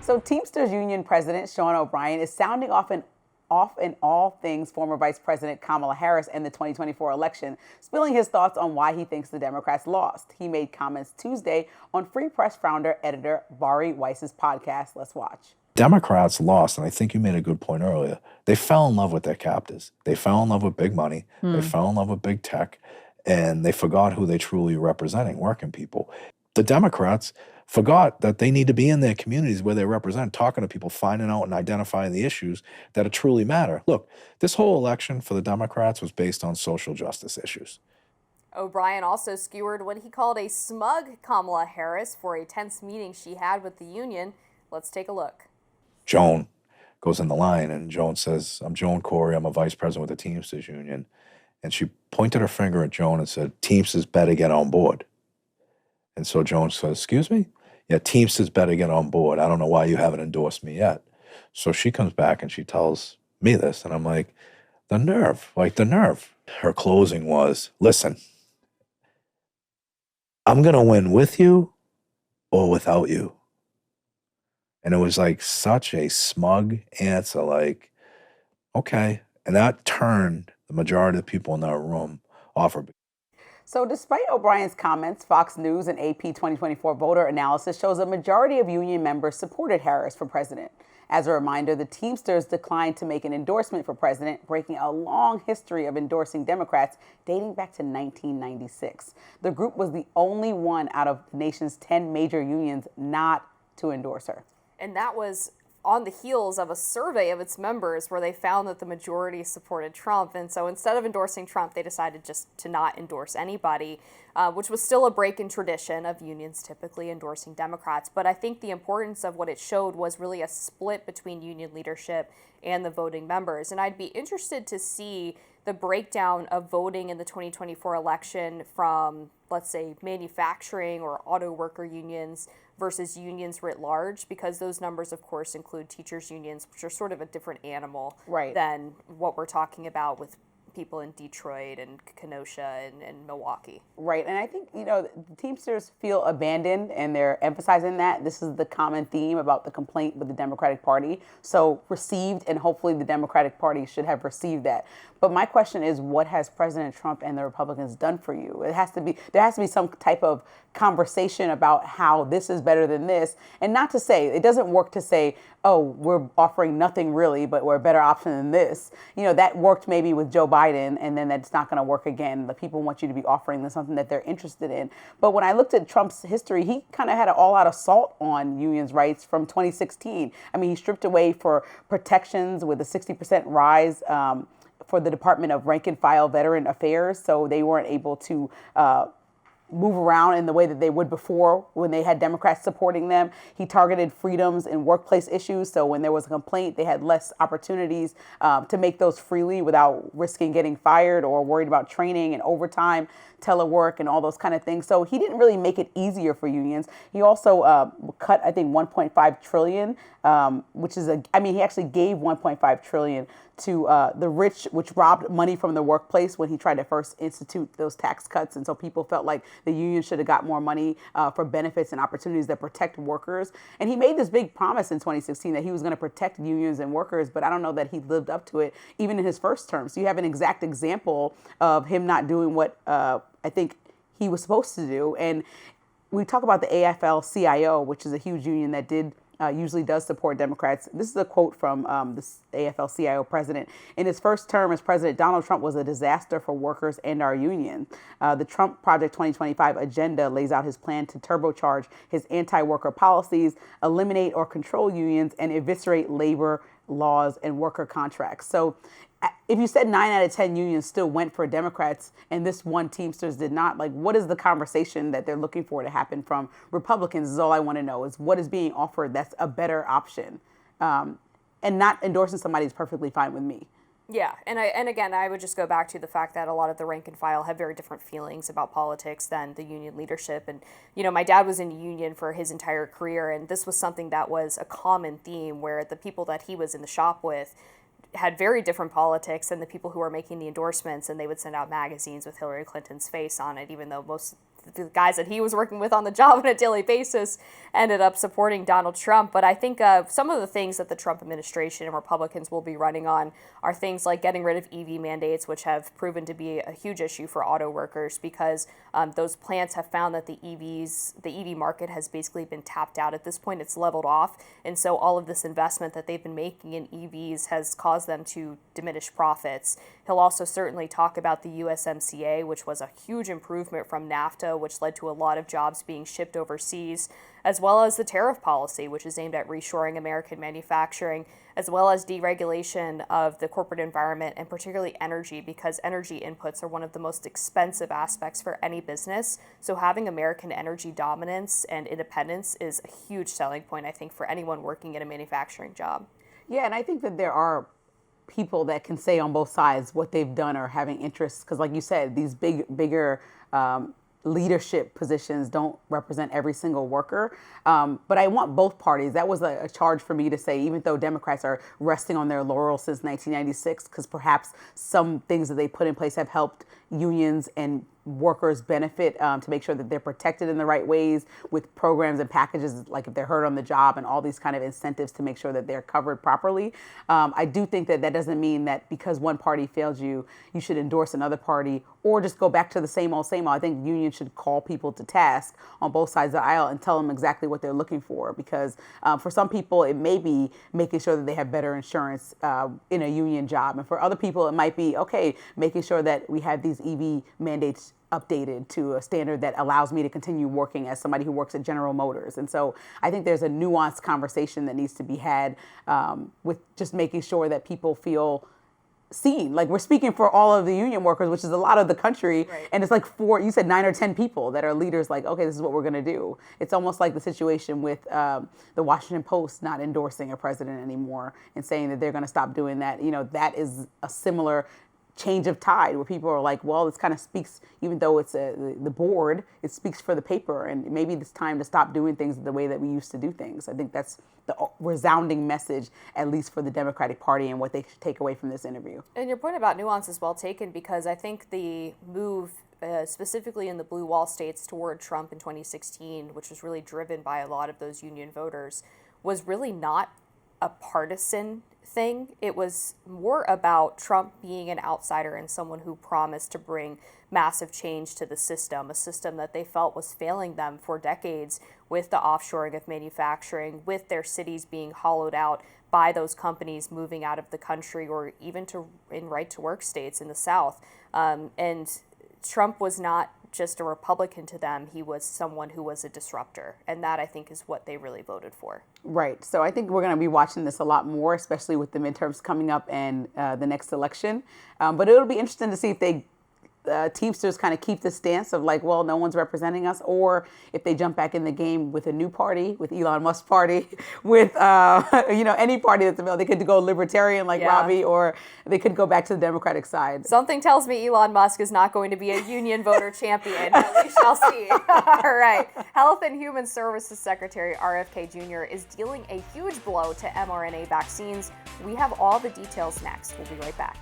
So Teamsters Union President Sean O'Brien is sounding off in all things former Vice President Kamala Harris and the 2024 election, spilling his thoughts on why he thinks the Democrats lost. He made comments Tuesday on Free Press founder-editor Bari Weiss's podcast. Let's watch. Democrats lost, and I think you made a good point earlier. They fell in love with their captors. They fell in love with big money. They fell in love with big tech, and they forgot who they truly representing, working people. The Democrats forgot that they need to be in their communities where they represent, talking to people, finding out and identifying the issues that truly matter. Look, this whole election for the Democrats was based on social justice issues. O'Brien also skewered what he called a smug Kamala Harris for a tense meeting she had with the union. Let's take a look. Joan goes in the line, and Joan says, "I'm Joan Corey. I'm a vice president with the Teamsters Union." And she pointed her finger at Joan and said, "Teamsters better get on board." And so Joan says, "Excuse me? Yeah, Teamsters better get on board. I don't know why you haven't endorsed me yet." So she comes back and she tells me this, and I'm like, the nerve. Her closing was, "Listen, I'm going to win with you or without you." And it was like such a smug answer, like, okay. And that turned the majority of the people in that room off her. So despite O'Brien's comments, Fox News and AP 2024 voter analysis shows a majority of union members supported Harris for president. As a reminder, the Teamsters declined to make an endorsement for president, breaking a long history of endorsing Democrats dating back to 1996. The group was the only one out of the nation's 10 major unions not to endorse her. And that was on the heels of a survey of its members where they found that the majority supported Trump. And so instead of endorsing Trump, they decided just to not endorse anybody, which was still a break in tradition of unions typically endorsing Democrats. But I think the importance of what it showed was really a split between union leadership and the voting members. And I'd be interested to see the breakdown of voting in the 2024 election from, let's say, manufacturing or auto worker unions versus unions writ large, because those numbers, of course, include teachers' unions, which are sort of a different animal than what we're talking about with people in Detroit and Kenosha and Milwaukee. Right. And I think, the Teamsters feel abandoned, and they're emphasizing that. This is the common theme about the complaint with the Democratic Party. So received, and hopefully the Democratic Party should have received that. But my question is, what has President Trump and the Republicans done for you? There has to be some type of conversation about how this is better than this. And not to say, it doesn't work to say, oh, we're offering nothing really, but we're a better option than this. That worked maybe with Joe Biden, and then that's not going to work again. The people want you to be offering them something that they're interested in. But when I looked at Trump's history, he kind of had an all-out assault on unions' rights from 2016. I mean, he stripped away for protections with a 60% rise for the Department of Rank and File Veteran Affairs, so they weren't able to move around in the way that they would before when they had Democrats supporting them. He targeted freedoms and workplace issues, so when there was a complaint, they had less opportunities to make those freely without risking getting fired or worried about training and overtime, telework, and all those kind of things. So he didn't really make it easier for unions. He also cut, I think, $1.5 trillion, which is he actually gave $1.5 trillion to the rich, which robbed money from the workplace when he tried to first institute those tax cuts. And so people felt like the union should have got more money for benefits and opportunities that protect workers. And he made this big promise in 2016 that he was going to protect unions and workers, but I don't know that he lived up to it even in his first term. So you have an exact example of him not doing what I think he was supposed to do. And we talk about the AFL-CIO, which is a huge union that usually does support Democrats. This is a quote from this AFL-CIO president. In his first term as president, Donald Trump was a disaster for workers and our union. The Trump Project 2025 agenda lays out his plan to turbocharge his anti-worker policies, eliminate or control unions, and eviscerate labor laws and worker contracts. So if you said 9 out of 10 unions still went for Democrats and this one Teamsters did not, what is the conversation that they're looking for to happen from Republicans is all I want to know, is what is being offered that's a better option. And not endorsing somebody is perfectly fine with me. Yeah, and again, I would just go back to the fact that a lot of the rank and file have very different feelings about politics than the union leadership. And, my dad was in a union for his entire career, and this was something that was a common theme where the people that he was in the shop with had very different politics than the people who were making the endorsements, and they would send out magazines with Hillary Clinton's face on it, even though most the guys that he was working with on the job on a daily basis ended up supporting Donald Trump. But I think some of the things that the Trump administration and Republicans will be running on are things like getting rid of EV mandates, which have proven to be a huge issue for auto workers because those plants have found that the EV market has basically been tapped out at this point. It's leveled off. And so all of this investment that they've been making in EVs has caused them to diminish profits. He'll also certainly talk about the USMCA, which was a huge improvement from NAFTA, which led to a lot of jobs being shipped overseas, as well as the tariff policy, which is aimed at reshoring American manufacturing, as well as deregulation of the corporate environment and particularly energy, because energy inputs are one of the most expensive aspects for any business. So having American energy dominance and independence is a huge selling point, I think, for anyone working in a manufacturing job. Yeah, and I think that there are people that can say on both sides what they've done or having interests, because like you said, these bigger leadership positions don't represent every single worker. But I want both parties. That was a charge for me to say, even though Democrats are resting on their laurels since 1996, because perhaps some things that they put in place have helped unions and workers benefit to make sure that they're protected in the right ways with programs and packages, like if they're hurt on the job and all these kind of incentives to make sure that they're covered properly. I do think that that doesn't mean that because one party failed you, you should endorse another party or just go back to the same old, same old. I think unions should call people to task on both sides of the aisle and tell them exactly what they're looking for. Because for some people, it may be making sure that they have better insurance in a union job. And for other people, it might be, okay, making sure that we have these EV mandates updated to a standard that allows me to continue working as somebody who works at General Motors. And so I think there's a nuanced conversation that needs to be had with just making sure that people feel seen. Like we're speaking for all of the union workers, which is a lot of the country. Right. And it's like you said 9 or 10 people that are leaders like, okay, this is what we're going to do. It's almost like the situation with the Washington Post not endorsing a president anymore and saying that they're going to stop doing that. You know, that is a similar change of tide where people are like, well, this kind of speaks, even though it's the board, it speaks for the paper, and maybe it's time to stop doing things the way that we used to do things. I think that's the resounding message, at least for the Democratic Party, and what they should take away from this interview. And your point about nuance is well taken, because I think the move specifically in the blue wall states toward Trump in 2016, which was really driven by a lot of those union voters, was really not a partisan thing. It was more about Trump being an outsider and someone who promised to bring massive change to the system, a system that they felt was failing them for decades with the offshoring of manufacturing, with their cities being hollowed out by those companies moving out of the country, or even in right-to-work states in the South. And Trump was not just a Republican to them, he was someone who was a disruptor. And that, I think, is what they really voted for. Right. So I think we're going to be watching this a lot more, especially with the midterms coming up and the next election. But it'll be interesting to see if they Teamsters kind of keep the stance of like, well, no one's representing us, or if they jump back in the game with a new party, with Elon Musk's party, with any party that's available. They could go libertarian like Robbie, or they could go back to the Democratic side. Something tells me Elon Musk is not going to be a union voter champion, but we shall see. All right. Health and Human Services Secretary RFK Jr. is dealing a huge blow to mRNA vaccines. We have all the details next. We'll be right back.